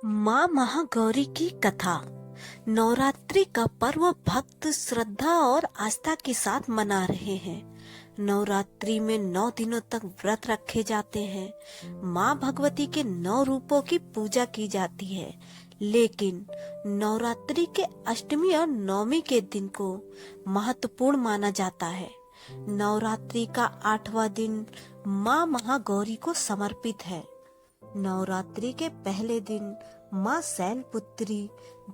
माँ महागौरी की कथा। नवरात्रि का पर्व भक्त श्रद्धा और आस्था के साथ मना रहे हैं। नवरात्रि में 9 दिनों तक व्रत रखे जाते हैं। माँ भगवती के 9 रूपों की पूजा की जाती है, लेकिन नवरात्रि के अष्टमी और नवमी के दिन को महत्वपूर्ण माना जाता है। नवरात्रि का 8वां दिन माँ महागौरी को समर्पित है। नवरात्रि के पहले दिन माँ शैलपुत्री,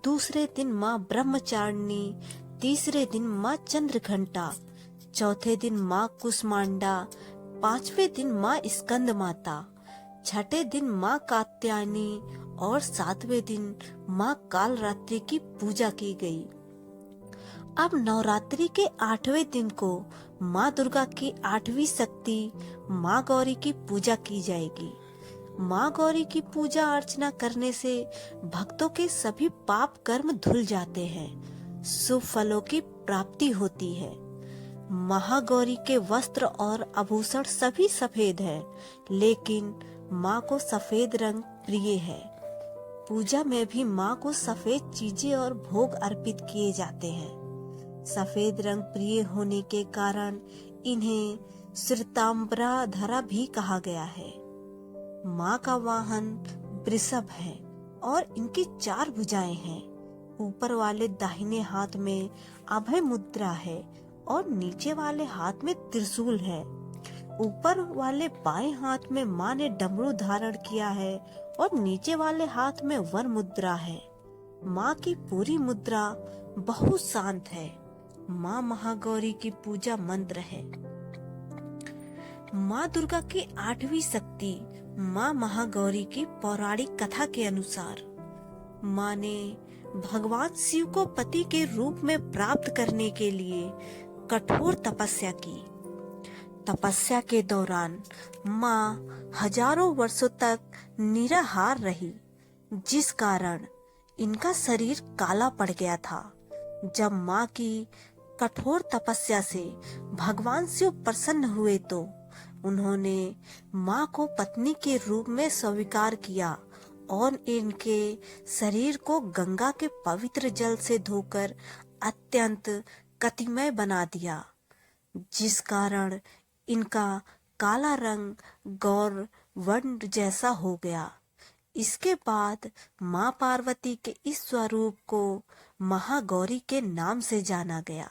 दूसरे दिन माँ ब्रह्मचारिणी, तीसरे दिन माँ चंद्रघंटा, चौथे दिन माँ कुष्मांडा, पांचवें दिन माँ स्कंद माता, छठे दिन माँ कात्यायनी और सातवें दिन माँ कालरात्रि की पूजा की गई। अब नवरात्रि के 8वें दिन को माँ दुर्गा की 8वीं शक्ति माँ गौरी की पूजा की जाएगी। माँ गौरी की पूजा अर्चना करने से भक्तों के सभी पाप कर्म धुल जाते हैं, शुभ फलों की प्राप्ति होती है। महागौरी के वस्त्र और आभूषण सभी सफेद हैं, लेकिन माँ को सफेद रंग प्रिय है। पूजा में भी माँ को सफेद चीजें और भोग अर्पित किए जाते हैं। सफेद रंग प्रिय होने के कारण इन्हें श्वेतांबरा भी कहा गया है। माँ का वाहन वृषभ है और इनकी 4 भुजाएं हैं। ऊपर वाले दाहिने हाथ में अभय मुद्रा है और नीचे वाले हाथ में त्रिशूल है। ऊपर वाले बाएं हाथ में माँ ने डमरू धारण किया है और नीचे वाले हाथ में वर मुद्रा है। माँ की पूरी मुद्रा बहुत शांत है। माँ महागौरी की पूजा मंत्र है। माँ दुर्गा की 8वीं शक्ति माँ महागौरी की पौराणिक कथा के अनुसार, माँ ने भगवान शिव को पति के रूप में प्राप्त करने के लिए कठोर तपस्या की। तपस्या के दौरान माँ हजारों वर्षों तक निराहार रही, जिस कारण इनका शरीर काला पड़ गया था। जब माँ की कठोर तपस्या से भगवान शिव प्रसन्न हुए तो उन्होंने माँ को पत्नी के रूप में स्वीकार किया और इनके शरीर को गंगा के पवित्र जल से धोकर अत्यंत कतिमय बना दिया, जिस कारण इनका काला रंग गौर वर्ण जैसा हो गया। इसके बाद माँ पार्वती के इस स्वरूप को महागौरी के नाम से जाना गया।